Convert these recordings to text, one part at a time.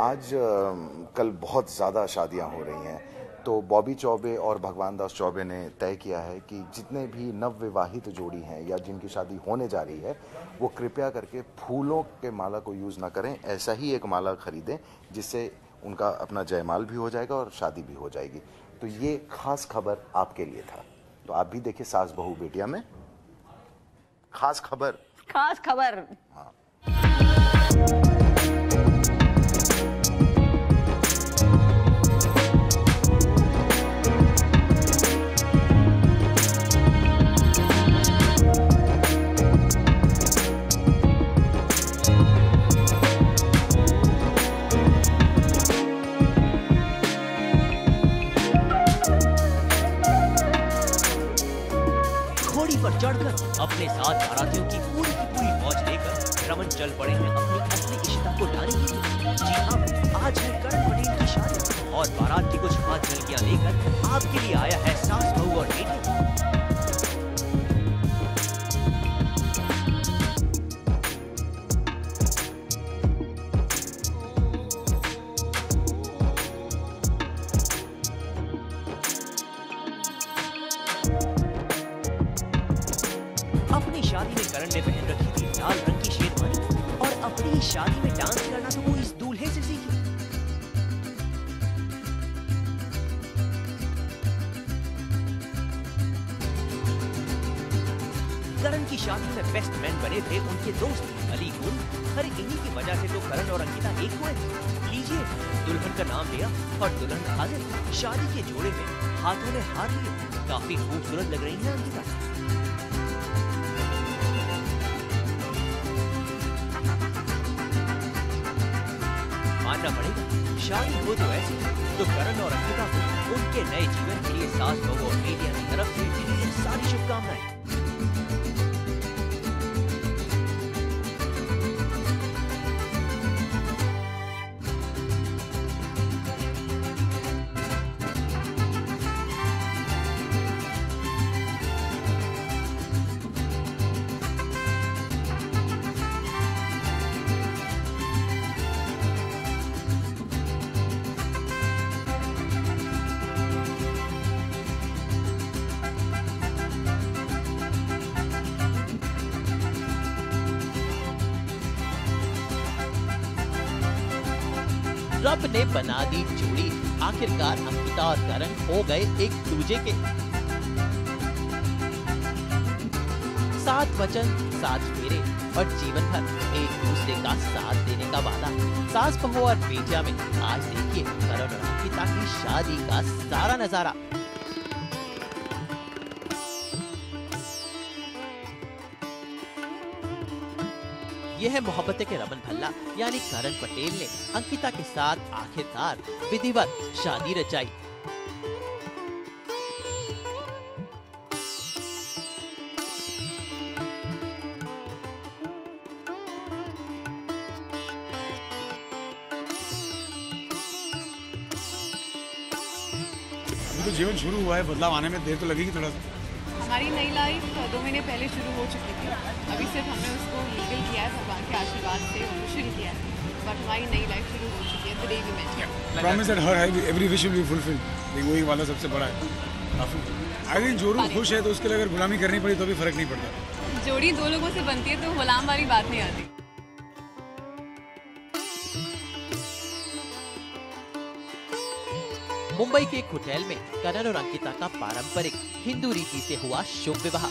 आज कल बहुत ज़्यादा शादियां हो रही हैं, तो बॉबी चौबे और भगवान दास चौबे ने तय किया है कि जितने भी नवविवाहित जोड़ी हैं या जिनकी शादी होने जा रही है, वो कृपया करके फूलों के माला को यूज़ ना करें। ऐसा ही एक माला खरीदें जिससे उनका अपना जयमाल भी हो जाएगा और शादी भी हो जाएगी। तो ये खास खबर आपके लिए था। तो आप भी देखिए सास बहू बेटियां में खास खबर। खास खबर। हाँ। घोड़ी पर चढ़कर अपने साथ बारातियों की पूरी फौज लेकर रमन चल पड़े हैं अपनी असली इशिता को लाने के लिए। जी हाँ, आज है करण पटेल की शादी और बारात की कुछ खास झलकियां लेकर आपके लिए आया है सास बहू और बेटी। अपनी शादी में करण ने पहन रखी थी लाल रंग की शेरवानी और अपनी ही शादी में डांस करना तो वो इस दूल्हे से सीखी। करण की शादी में बेस्ट मैन बने थे उनके दोस्त अली गुल। अरे इन्हीं की वजह से तो करण और अंकिता एक हुए। लीजिए, दुल्हन का नाम लिया और दुल्हन हाजिर। शादी के जोड़े में हाथों में हार लिए। काफी खूबसूरत लग रही है अंकिता। मानना पड़ेगा, शादी हो तो ऐसी तो करण और अंकिता को उनके नए जीवन के लिए सास बहू और बेटियां की तरफ से ढेर सारी शुभकामनाएं। रब ने बना दी जोड़ी। आखिरकार अंकिता और करण हो गए एक दूजे के। 7 वचन 7 फेरे और जीवन भर एक दूसरे का साथ देने का वादा। सास बहू और बेटिया में आज देखिए करण और अंकिता की शादी का सारा नजारा। यह है मोहब्बतें के रमन भल्ला यानी करण पटेल ने अंकिता के साथ आखिरकार विधिवत शादी रचाई। तो जीवन शुरू हुआ है, बदलाव आने में देर तो लगेगी थोड़ा सा। हमारी नई लाइफ 2 महीने पहले शुरू हो चुकी थी। अभी सिर्फ हमने उसको लीगल किया है, भगवान के आशीर्वाद से ऑफिशियल किया है, बट हमारी नई लाइफ शुरू हो चुकी है। The day we met. Promise that हर every wish will be fulfilled. वही वाला सबसे बड़ा है। काफी आई थिंक जोरू खुश है तो उसके लिए अगर गुलामी करनी पड़ी तो भी फर्क नहीं पड़ता। जोड़ी 2 लोगों से बनती है तो गुलाम वाली बात नहीं आती। मुंबई के एक होटल में करण और अंकिता का पारंपरिक हिंदू रीति से हुआ शुभ विवाह।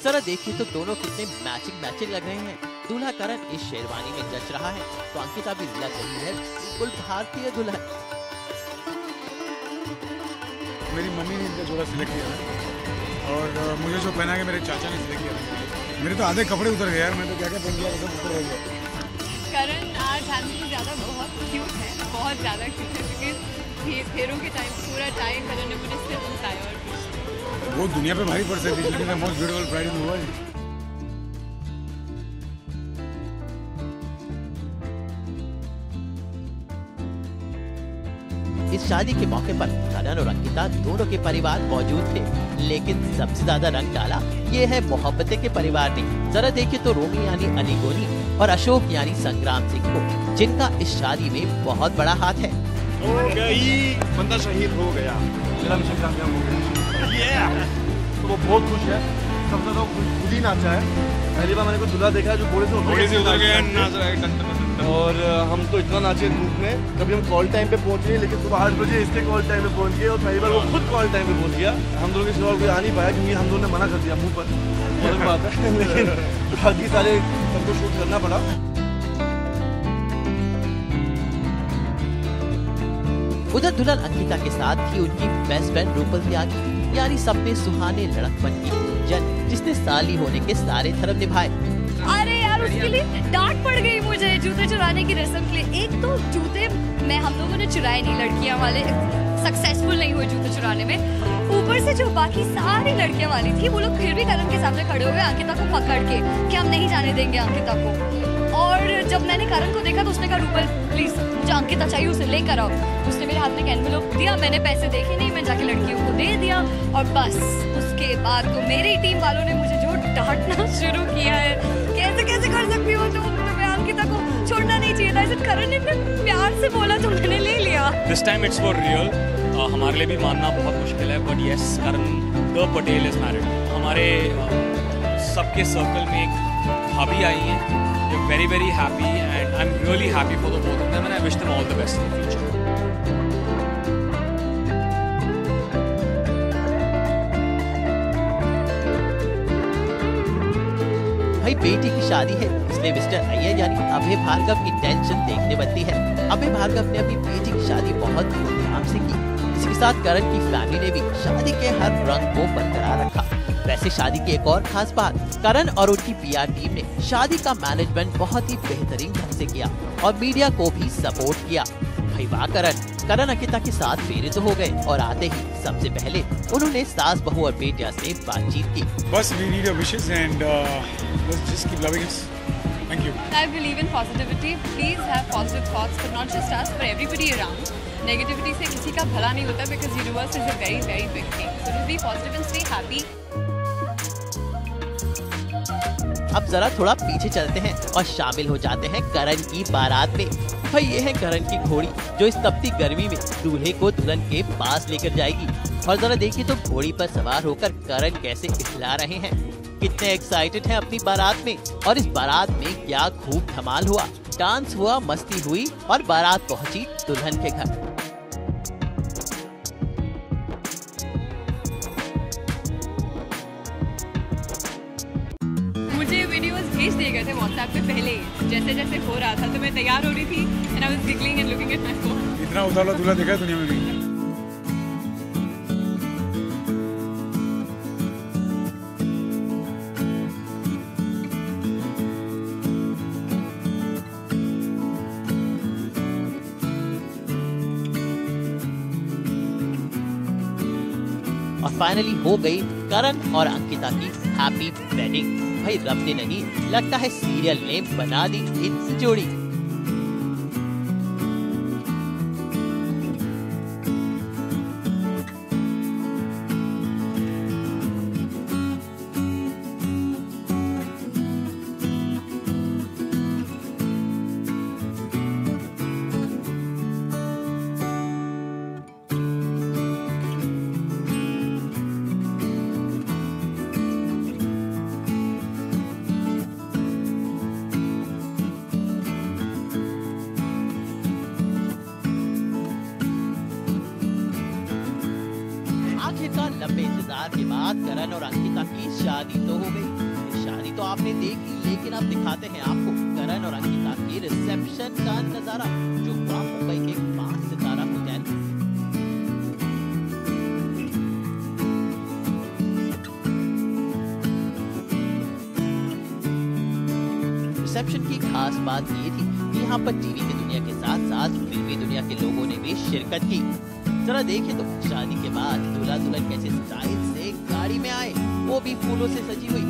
जरा देखिए तो दोनों कितने मैचिंग लग रहे हैं। दूल्हा करण इस शेरवानी में जच रहा है तो अंकिता भी लग रही है बिल्कुल भारतीय दुल्हन। मेरी मम्मी ने इनका जोड़ा सिलेक्ट किया और मुझे जो पहना के मेरे चाचा ने सिलेक्ट किया। मेरे तो आधे कपड़े उतर गए यार। मैं तो क्या पहन गया सब ऊपर हो गया। करण आज हमसे तो ज़्यादा बहुत क्यूट है, बहुत ज़्यादा क्यूट है क्योंकि फेरों के टाइम पूरा टाइम करण ने मुझे सिर्फ बताया और कुछ। वो दुनिया पे भारी पड़ सकती है, लेकिन most beautiful bride in the world. इस इस शादी के मौके पर करण और अंकिता दोनों के परिवार मौजूद थे, लेकिन सबसे ज्यादा रंग डाला ये है मोहब्बतें के परिवार ने। जरा देखिए तो रोमी यानी अली गोनी और अशोक यानी संग्राम सिंह को, जिनका इस शादी में बहुत बड़ा हाथ है। हो गई, बंदा शहीद हो गया, तो वो बहुत खुश है, सबसे ज्यादा खुद ही नाचा है। पहली बार मैंने को दूल्हा देखा जो घोड़े से उतर गया नाच रहा है। और हम तो इतना नाचे धूप में, कभी हम कॉल टाइम पे पहुंच गए, लेकिन सुबह 8 बजे इसके कॉल टाइम पे पहुंच गए और पहली बार वो खुद कॉल टाइम पे पहुंच गया। हम दोनों के सिवा कोई आ नहीं पाया क्योंकि हम दोनों ने मना कर दिया मुंह पर, अलग बात है। लेकिन बाकी सारे सबको शूट करना पड़ा। उधर दुल्हन अंकिता के साथ थी उनकी बेस्ट फ्रेंड रूपल त्यागी, यानी सबने सुहाने लड़कपन की जन, जिसने साली होने के सारे धर्म निभाए। अरे यार, उसके लिए डांट पड़ गई मुझे जूते चुराने की रस्म के लिए। एक तो जूते हम लोगों ने चुराए नहीं, लड़कियां वाले सक्सेसफुल नहीं हुए जूते चुराने में। ऊपर से जो बाकी सारी लड़कियां वाली थी वो लोग फिर भी करण के सामने खड़े हुए अंकिता को पकड़ के कि हम नहीं जाने देंगे अंकिता को। और जब मैंने करण को देखा तो उसने कहा रूपल प्लीज मुझे अंकिता चाहिए, उसे लेकर आओ। उसने मेरे हाथ में एनवेलप दिया, मैंने पैसे देखे नहीं, मैं जाके लड़कियों को दे दिया। और बस उसके बाद तो मेरी टीम वालों ने मुझे जो डांटना शुरू किया है, कैसे कैसे कर सकती हो तुम, तुम्हें अंकिता को छोड़ना नहीं चाहिए था। करण ने प्यार से बोला तो मैंने ले लिया। This time it's for real. हमारे लिए भी मानना बहुत मुश्किल है, but yes, Karan the Patel is married. हमारे सबके सर्कल में एक भाभी आई हैं, very very happy and I'm really happy for the both of them and I wish them all the best in the future. भाई बेटी की शादी है, इसलिए मिस्टर अय्यर यानी अभय भार्गव की टेंशन देखने बनती है। अभय भार्गव ने अपनी बेटी की शादी बहुत धूमधाम से की। इसी के साथ करण की फैमिली ने भी शादी के हर रंग को बरकरार रखा। वैसे शादी की एक और खास बात, करण और उनकी पीआर टीम ने शादी का मैनेजमेंट बहुत ही बेहतरीन ढंग से किया और मीडिया को भी सपोर्ट किया। भाई वाह करण अंकिता के साथ फेरे तो हो गए और आते ही सबसे पहले उन्होंने सास बहू और बेटिया से बातचीत की। बस we need your wishes and let's just keep loving us. Thank you. I believe in positivity. Please have positive thoughts, but not just us, for everybody around. Negativity से किसी का भला नहीं होता because universe is a very very big thing. So just be positive and stay happy. अब जरा थोड़ा पीछे चलते हैं और शामिल हो जाते हैं करण की बारात में। भाई ये है करण की घोड़ी जो इस तपती गर्मी में दूल्हे को दुल्हन के पास लेकर जाएगी। और जरा देखिए तो घोड़ी पर सवार होकर करण कैसे इखला रहे हैं, कितने एक्साइटेड हैं अपनी बारात में। और इस बारात में क्या खूब धमाल हुआ, डांस हुआ, मस्ती हुई और बारात पहुंची दुल्हन के घर। मुझे वीडियोस भेज दिए गए थे व्हाट्सएप पे पहले ही, जैसे जैसे हो रहा था तो मैं तैयार हो रही थी and I was giggling and looking at my phone. इतना उतावला दूल्हा देखा है दुनिया में भी। और फाइनली हो गई करण और अंकिता की हैप्पी वेडिंग। भाई रब ने नहीं, लगता है सीरियल ने बना दी इनकी जोड़ी। आखिरकार लंबे इंतजार के बाद करण और अंकिता की शादी तो हो गई। शादी तो आपने देख ली, लेकिन अब दिखाते हैं आपको करण और अंकिता के रिसेप्शन का नजारा जो हुआ मुंबई के 5 सितारा होटल। रिसेप्शन की खास बात ये थी कि यहाँ पर टीवी की दुनिया के साथ साथ फिल्मी दुनिया के लोगों ने भी शिरकत की। जरा देखिए तो शादी के बाद दूल्हा दुल्हन कैसे स्टाइल से गाड़ी में आए, वो भी फूलों से सजी हुई।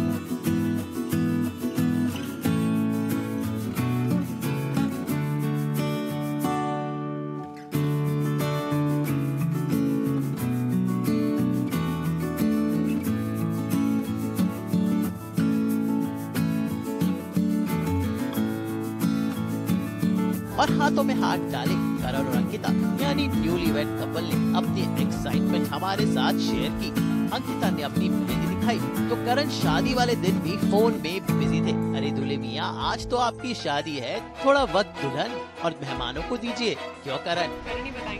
और हाथों में हाथ डाले करण और अंकिता यानी न्यूली वेड कपल ने अपनी एक्साइटमेंट हमारे साथ शेयर की। अंकिता ने अपनी मेहंदी दिखाई तो करण शादी वाले दिन भी फोन में बिजी थे। अरे दूल्हे मियाँ, आज तो आपकी शादी है, थोड़ा वक्त दुल्हन और मेहमानों को दीजिए। क्यों करण?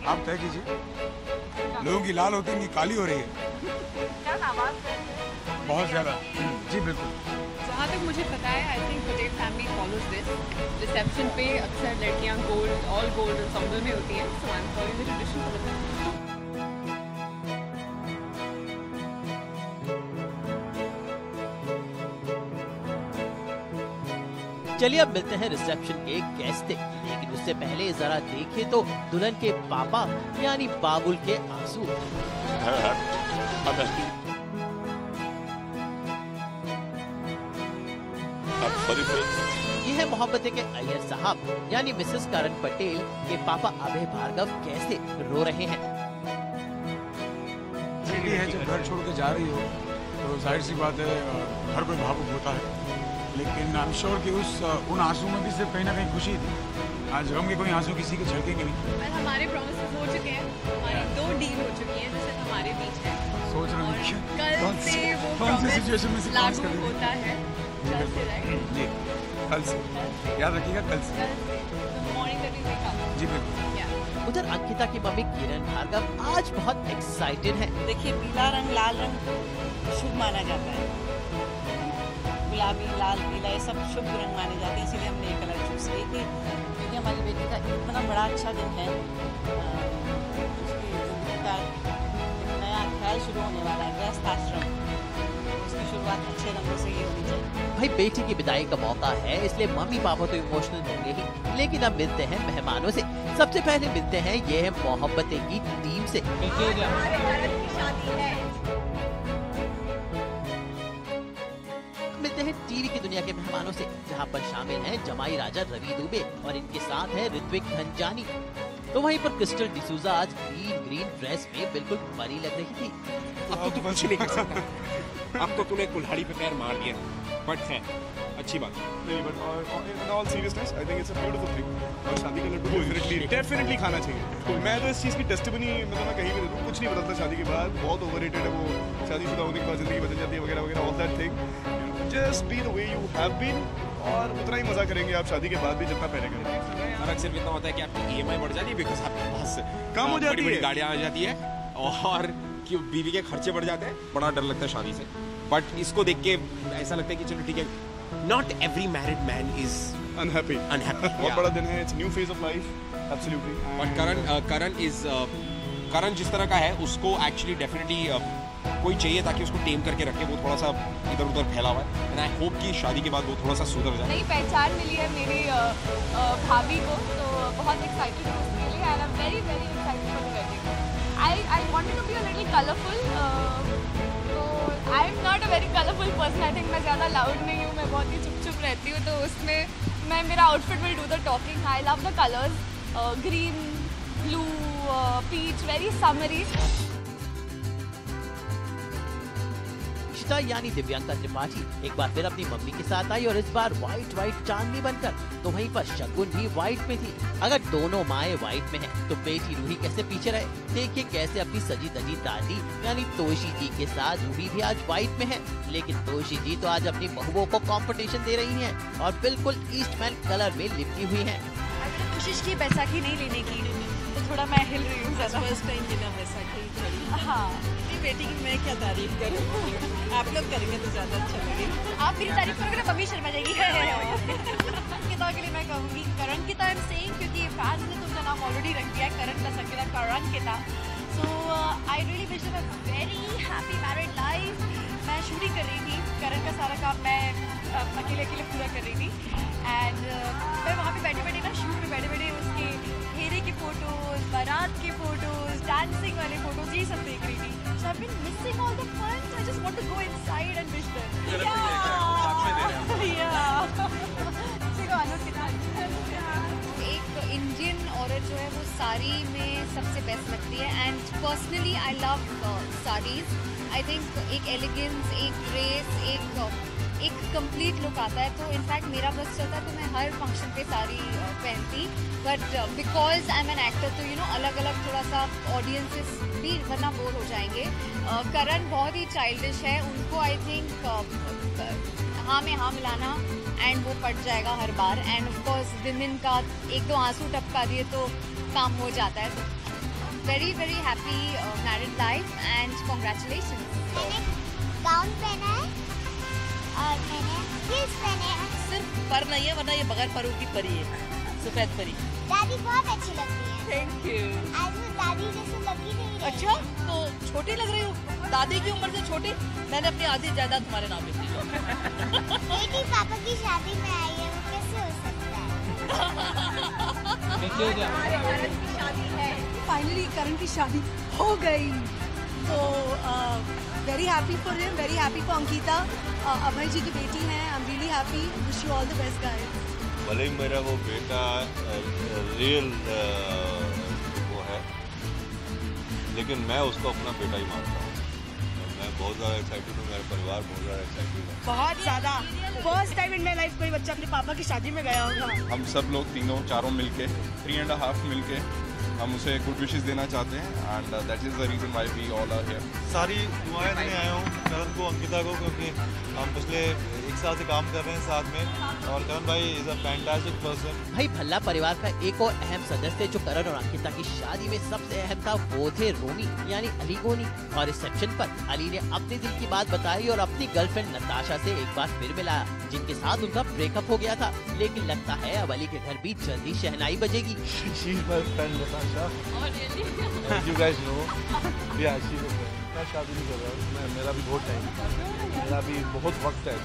आप तय कीजिए, लोगों की लाल होती है, काली हो रही है बहुत ज्यादा। जी बिल्कुल। जहाँ तक मुझे पता है, I think Patel family follows this. Reception पे अक्सर लड़कियाँ गोल्ड, ऑल गोल्ड एंसेंबल में होती हैं। So I am following the tradition for the चलिए अब मिलते हैं रिसेप्शन के गेस्ट थे, लेकिन उससे पहले जरा देखिए तो दुल्हन के पापा यानी बाबुल के आंसू। ये है मोहब्बते के अय्यर साहब यानी मिसेस करण पटेल के पापा अभय भार्गव कैसे रो रहे हैं। है जब घर छोड़ के जा रही हो तो जाहिर सी बात है हर कोई भावुक होता है, लेकिन आई एम श्योर कि उन आंसू में भी सिर्फ कहीं ना कहीं खुशी थी। आज गम के कोई आंसू किसी के झलकेंगे नहीं। हमारे प्रॉमिसेस हो चुके हैं, हमारी 2 डील हो चुकी हैं जो सिर्फ हमारे बीच है। सोच रहे हैं कल से वो सिचुएशन में से लागू होता है। कल से राइट? जी कल से, याद रखिएगा कल से। मॉर्निंग में भी wake up। जी बिल्कुल। उधर अंकिता की मम्मी किरण भार्गव आज बहुत एक्साइटेड है। देखिए, पीला रंग, लाल रंग शुभ माना जाता है। गुलाबी, लाल, पीला ये सब शुभ रंग माने जाते हैं, इसीलिए हमने ये कलर चूज की थी। क्योंकि हमारी बेटी का इतना बड़ा अच्छा दिन है, उसकी जिंदगी का एक नया अध्याय शुरू होने वाला है, गृहस्थ आश्रम। उसकी शुरुआत अच्छे रंगों से ही होनी चाहिए। भाई बेटी की विदाई का मौका है, इसलिए मम्मी पापा तो इमोशनल होंगे ही। लेकिन अब मिलते हैं मेहमानों से। सबसे पहले मिलते हैं ये है मोहब्बतें की टीम से। मिलते हैं टीवी की दुनिया के मेहमानों से, जहां पर शामिल हैं जमाई राजा रवि दुबे और इनके साथ है ऋत्विक धनजानी। तो वहीं पर क्रिस्टल डिसूजा आज ग्रीन ड्रेस में बिल्कुल परी लग रही थी। अब तो तू कुछ नहीं कर सकता। अब तो तूने कुल्हाड़ी पे पैर मार दिया, बट है अच्छी बात नहीं। But in all seriousness I think it's a beautiful thing. और शादी का लड्डू डेफिनेटली खाना चाहिए। तो मैं तो इस चीज़ की टेस्टिमनी मतलब मैं कहीं भी दे दूँ, कुछ नहीं बदलता शादी के बाद। बहुत ओवररेटेड है वो, शादीशुदा होने के बाद जिंदगी बदल जाती है वगैरह वगैरह, all that thing. Just be the way you have been, और उतना ही मजा करेंगे आप शादी के बाद भी जितना पहले करेंगे। फर्क सिर्फ इतना होता है कि आपकी EMI बढ़ जाती है, बिकॉज आपके पास कम हो जाती है, गाड़ियाँ आ जाती है, और कि बीवी के खर्चे बढ़ जाते हैं। बड़ा डर लगता है शादी से, बट इसको देख के ऐसा लगता है कि चलो ठीक है, not every married man is unhappy. बहुत बड़ा दिन है, it's new phase of life, absolutely. But Karan जिस तरह का है उसको एक्चुअली डेफिनेटली कोई चाहिए ताकि उसको टेम करके रखे। वो थोड़ा सा इधर उधर फैला हुआ है, एंड आई होप कि शादी के बाद वो थोड़ा सा सुधर जाए। नई पहचान मिली है मेरी भाभी को, तो बहुत एक्साइटेड हूँ उसके लिए, and I am very very excited for the wedding. I wanted to be a little colourful, तो I am not a very colourful person. I think मैं ज़्यादा लाउड नहीं हूँ, मैं बहुत ही चुप चुप रहती हूँ, तो उसमें मेरा outfit will do the talking. I love the colours, green, blue, peach, very summery. यानी दिव्यांका त्रिपाठी एक बार फिर अपनी मम्मी के साथ आई और इस बार व्हाइट चांदनी बनकर। तो वहीं पर शगुन भी व्हाइट में थी। अगर दोनों माएँ व्हाइट में हैं, तो बेटी रूही कैसे पीछे रहे। देखिए कैसे अपनी सजी धजी दादी यानी तोशी जी के साथ रूही भी आज व्हाइट में है। लेकिन तोशी जी तो आज अपनी बहुओं को कंपटीशन दे रही हैं और बिल्कुल ईस्टमैन कलर में लिपटी हुई हैं। कोशिश की बैसाखी नहीं लेने की, तो थोड़ा मैं हिल रही हूँ ज़्यादा। फर्स्ट टाइम बिना बैसाखी। हाँ, बेटी की मैं क्या तारीफ करूँ, आप लोग करेंगे तो ज़्यादा अच्छा लगेगा। आप मेरी तारीफ करोगे ना मम्मी शर्मा जाएगी। अंकिता के लिए मैं कहूँगी करणकिता आई एम सेइंग, क्योंकि फैंस ने तुमका नाम ऑलरेडी रख दिया है Karan plus Ankita, Karankita. So I really wish them a very happy married life. मैं शूटिंग कर रही थी, करण का सारा काम मैं अकेले पूरा कर रही थी, एंड मैं वहाँ पे बैठे बैठे ना शूट पे बैठे बैठे उसके फेरे के फोटोज, बारात के फोटोज, डांसिंग वाले फोटोज, ये सब देख रही थी। So I've been missing all the fun. So I just want to go inside and wish them. एक इंडियन औरत जो है वो साड़ी में सबसे बेस्ट लगती है, and personally I love saris. I think एक एलिगेंस, एक ग्रेस, एक कंप्लीट लुक आता है। तो इनफैक्ट मेरा बस चलता है तो मैं हर फंक्शन पे साड़ी पहनती, but because I am an actor तो यू नो अलग अलग थोड़ा सा ऑडियंसेस भी वरना बोर हो जाएंगे। करण बहुत ही चाइल्डिश है, उनको आई थिंक हाँ में हाँ मिलाना एंड वो पड़ जाएगा हर बार। एंड ऑफ कोर्स विमेन का एक दो आंसू टपका दिए तो काम हो जाता है। तो very very happy married life and congratulation. मैंने गाउन पहना है और मैंने हील्स पहने हैं। सिर्फ पर नहीं है, वरना ये बगैर परों की परी है, सफेद परी। दादी बहुत अच्छी लगती है। Thank you. आज वो दादी जैसे लगी नहीं रही। अच्छा, तो छोटी लग रही हो, दादी की उम्र से छोटी। मैंने अपनी आधी जायदाद तुम्हारे नाम लिख दी। बेटी पापा की शादी में आई है, वो कैसे हो सकता है? फाइनली करण की शादी हो गई, तो very happy for him, very happy for Ankita. Abhay ji की बेटी हैं, I am really happy, wish you all the best guys. भले ही मेरा वो बेटा रियल वो है, लेकिन मैं उसको अपना बेटा ही मानता हूँ। मैं बहुत ज़्यादा एक्साइटेड हूँ, मेरा परिवार बहुत ज़्यादा एक्साइटेड है। बहुत ज़्यादा। First time in my life कोई बच्चा अपने पापा की शादी में गया होगा। हम सब लोग तीनों चारों मिलके 3.5 मिलके हम उसे गुड विशेस देना चाहते हैं, and that is the reason why we all are here. सारी दुआएं देने आया हूँ करण को, अंकिता को, क्योंकि हम पिछले 1 साल से काम कर रहे हैं साथ में, और करण भाई इज अ फैंटास्टिक पर्सन। भाई भल्ला परिवार का एक और अहम सदस्य जो करण और अंकिता की शादी में सबसे अहम था वो थे रोमी यानी अली गोनी। और रिसेप्शन पर अली ने अपने दिल की बात बताई और अपनी गर्लफ्रेंड नताशा से एक बार फिर मिलाया, जिनके साथ उनका ब्रेकअप हो गया था। लेकिन लगता है अब अली के घर भी जल्दी शहनाई बजेगी। You guys know, yeah, मैं शादी नहीं कर रहा हूँ, मेरा भी बहुत टाइम, मेरा भी बहुत वक्त है,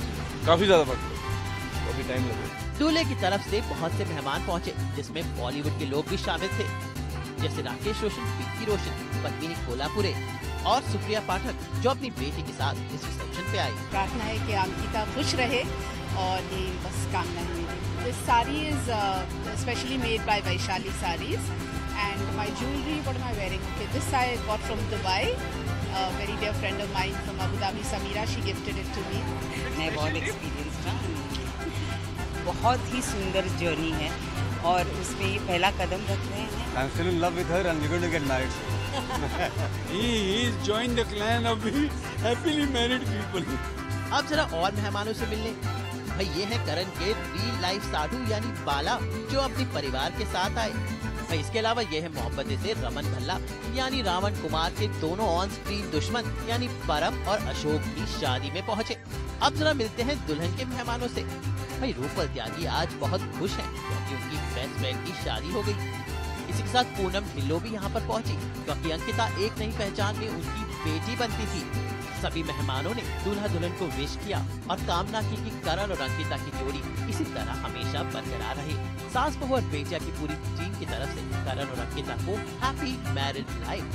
काफी ज्यादा वक्त है, तो अभी टाइम लगेगा। दूल्हे की तरफ से बहुत से मेहमान पहुंचे, जिसमें बॉलीवुड के लोग भी शामिल थे, जैसे राकेश रोशन, विक्की रोशन, पद्मिनी कोल्हापुरे और सुप्रिया पाठक, जो अपनी बेटी के साथ इस रिसेप्शन पे आई। प्रार्थना है कि अंकिता खुश रहे, और ये बस कामना है मेरी। This sari is specially made by Vaishali saris, and my jewelry, what am I wearing? Okay, this I got from Dubai. A very dear friend of mine from Abu Dhabi, Samira, she gifted it to me. मैं बहुत experience था, बहुत ही सुंदर journey है और उसमें ये पहला कदम रख रहे हैं। I'm still in love with her and we're going to get married. He's joined the clan of happily married people. अब जरा और मेहमानों से मिलने। भाई ये है करण के रियल लाइफ साधु यानी बाला, जो अपने परिवार के साथ आए। भाई इसके अलावा ये है मोहब्बत से रमन भल्ला यानी रावण कुमार के दोनों ऑन स्क्रीन दुश्मन यानी परम और अशोक की शादी में पहुंचे। अब जरा मिलते हैं दुल्हन के मेहमानों से। भाई रूपल त्यागी आज बहुत खुश हैं क्योंकि उनकी बेस्ट फ्रेंड की शादी हो गई। इसी के साथ पूनम ढिल्लो भी यहाँ पर पहुंची क्योंकि अंकिता एक नई पहचान में उनकी बेटी बनती थी। सभी मेहमानों ने दूल्हा दुल्हन को विश किया और कामना की कि करण और अंकिता की जोड़ी इसी तरह हमेशा बरकरार रहे। सास बहू और बेटिया की पूरी टीम की तरफ से करण और अंकिता को हैप्पी मैरिड लाइफ।